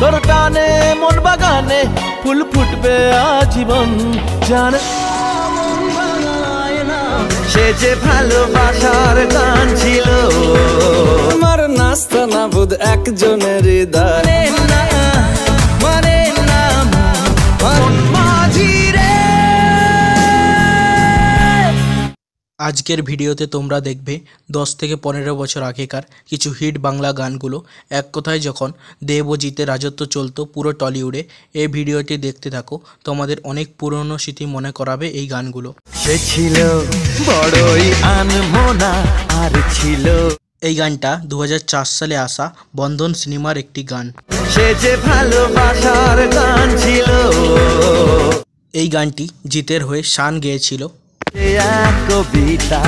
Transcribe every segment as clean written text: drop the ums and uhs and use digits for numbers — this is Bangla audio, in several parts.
তোর টানে মন বাগানে ফুল ফুটবে আজীবন জানে সে যে ভালোবাসার গান ছিল আমার নাস্তা না বুধ একজনের হৃদয় আজকের ভিডিওতে তোমরা দেখবে 10 থেকে 15 বছর আগেকার কিছু হিট বাংলা গানগুলো। এক কথায় যখন দেব ও জিতের রাজত্ব চলতো পুরো টলিউডে। এই ভিডিওটি দেখতে থাকো, তোমাদের অনেক পুরনো স্মৃতি মনে করাবে এই গানগুলো। সে ছিল বড়ই আনমনা আর ছিল এই গানটা 2004 সালে আসা বন্ধন সিনেমার একটি গান। সে যে ভালোবাসার গান ছিল। এই গানটি জিতের হয়ে শান গেয়েছিল। কবিতা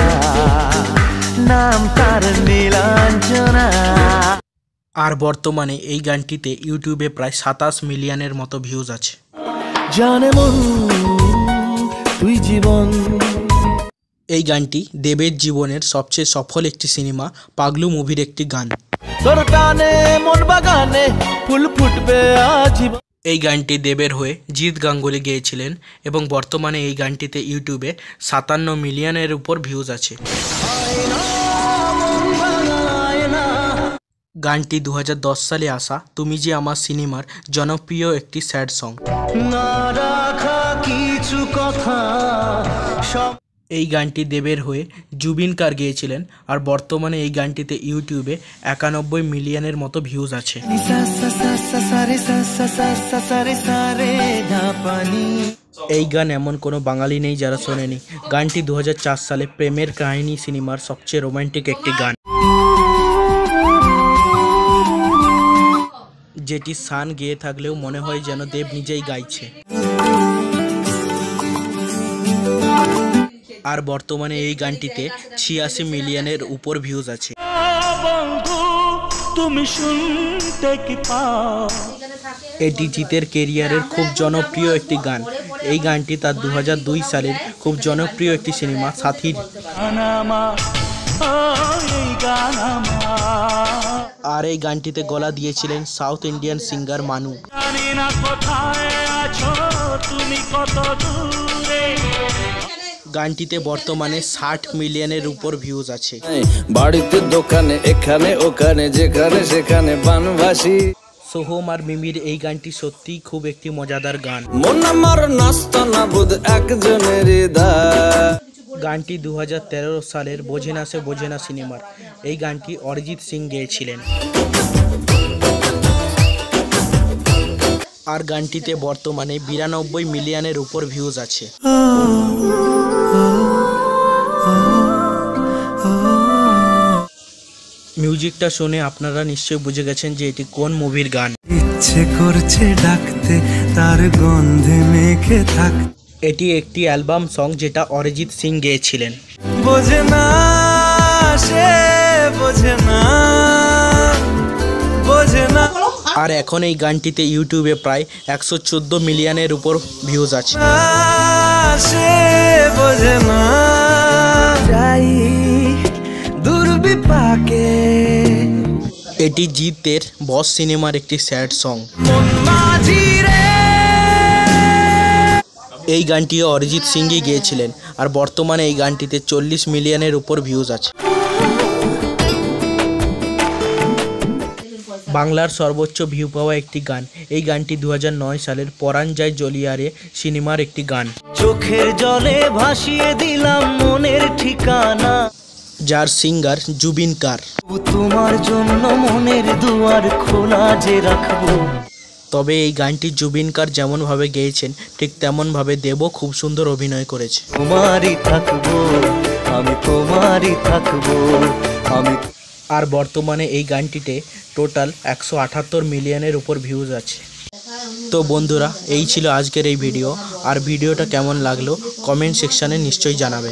নাম তার নীলাঞ্জনা। আর বর্তমানে এই গানটিতে ইউটিউবে প্রায় 27 মিলিয়নের মতো ভিউজ আছে। জানে মন তুই জীবন। এই গানটি দেবের জীবনের সবচেয়ে সফল একটি সিনেমা পাগলু মুভির একটি গান। তোর টানে মন বাগানে ফুল ফুটবে আজীবন। এই গানটি দেবের হয়ে জিৎ গাঙ্গুলি গেয়েছিলেন এবং বর্তমানে এই গানটিতে ইউটিউবে 57 মিলিয়নের উপর ভিউজ আছে। গানটি 2010 সালে আসা তুমি যে আমার সিনেমার জনপ্রিয় একটি স্যাড সং। এই গানটি দেবের হয়ে জুবিন গার্গ গেয়েছিলেন আর বর্তমানে এই গানটিতে ইউটিউবে 91 মিলিয়নের মতো ভিউজ আছে। এই গান এমন কোনো বাঙালি নেই যারা শোনেনি। গানটি 2004 সালে প্রেমের কাহিনী সিনেমার সবচেয়ে রোমান্টিক একটি গান, যেটি শান গেয়ে থাকলেও মনে হয় যেন দেব নিজেই গাইছে। আর বর্তমানে এই গানটিতে 86 মিলিয়নের উপর ভিউজ আছে। এটি জিতের কেরিয়ারের খুব জনপ্রিয় একটি গান। এই গানটি তার 2002 সালের খুব জনপ্রিয় একটি সিনেমা সাথীর। আর এই গানটিতে গলা দিয়েছিলেন সাউথ ইন্ডিয়ান সিঙ্গার মানু। গানটিতে বর্তমানে 60 মিলিয়নের উপর ভিউজ আছে। বাড়িতে দোকানে এখানে ওখানে যেখানে সেখানে বানবাসী। সোহম আর মিমির এই গানটি সত্যিই খুব একটি মজাদার গান। মন আমার নাস্তা না বুধ একজনের হৃদয়। গানটি 2013 সালের বোঝে না সে বোঝে না সিনেমার। এই গানটি অরিজিৎ সিং গেয়েছিলেন। আর গানটিতে বর্তমানে 92 মিলিয়নের উপর ভিউজ আছে। মিউজিকটা শুনে আপনারা নিশ্চয়ই বুঝে গেছেন যে এটি কোন মুভির গান। ইচ্ছে করছে ডাকতে তার গন্ধে মেখে থাক। এটি একটি অ্যালবাম সং যেটা অরিজিৎ সিং গেয়েছিলেন। বোঝে না সে বোঝে না বোঝে না। আর এখন এই গানটিতে ইউটিউবে প্রায় 114 মিলিয়নের উপর ভিউজ আছে। সে বোঝে না যাই দুর্বিপাকে। এটি জিতের বস সিনেমার একটি স্যাড সং। এই গানটিও অরিজিৎ সিংই গেয়েছিলেন আর বর্তমানে এই গানটিতে 40 মিলিয়নের উপর ভিউজ আছে। বাংলার সর্বোচ্চ ভিউ পাওয়া একটি গান। এই গানটি 2009 সালের পরাণ যায় জলিয়ারে সিনেমার একটি গান। চোখের জলে ভাসিয়ে দিলাম মনের ঠিকানা, যার সিঙ্গার জুবিন গার্গ। তোমার জন্য মনের দুয়ার খোলা যে রাখবো। তবে এই গানটি জুবিন গার্গ যেমনভাবে গেয়েছেন ঠিক তেমনভাবে দেবও খুব সুন্দর অভিনয় করেছে। তোমারই থাকবো আমি, তোমারই থাকবো আমি। আর বর্তমানে এই গানটিতে টোটাল 178 মিলিয়নের উপর ভিউজ আছে। তো বন্ধুরা, এই ছিল আজকের এই ভিডিও। আর ভিডিওটা কেমন লাগলো কমেন্ট সেকশানে নিশ্চয়ই জানাবেন।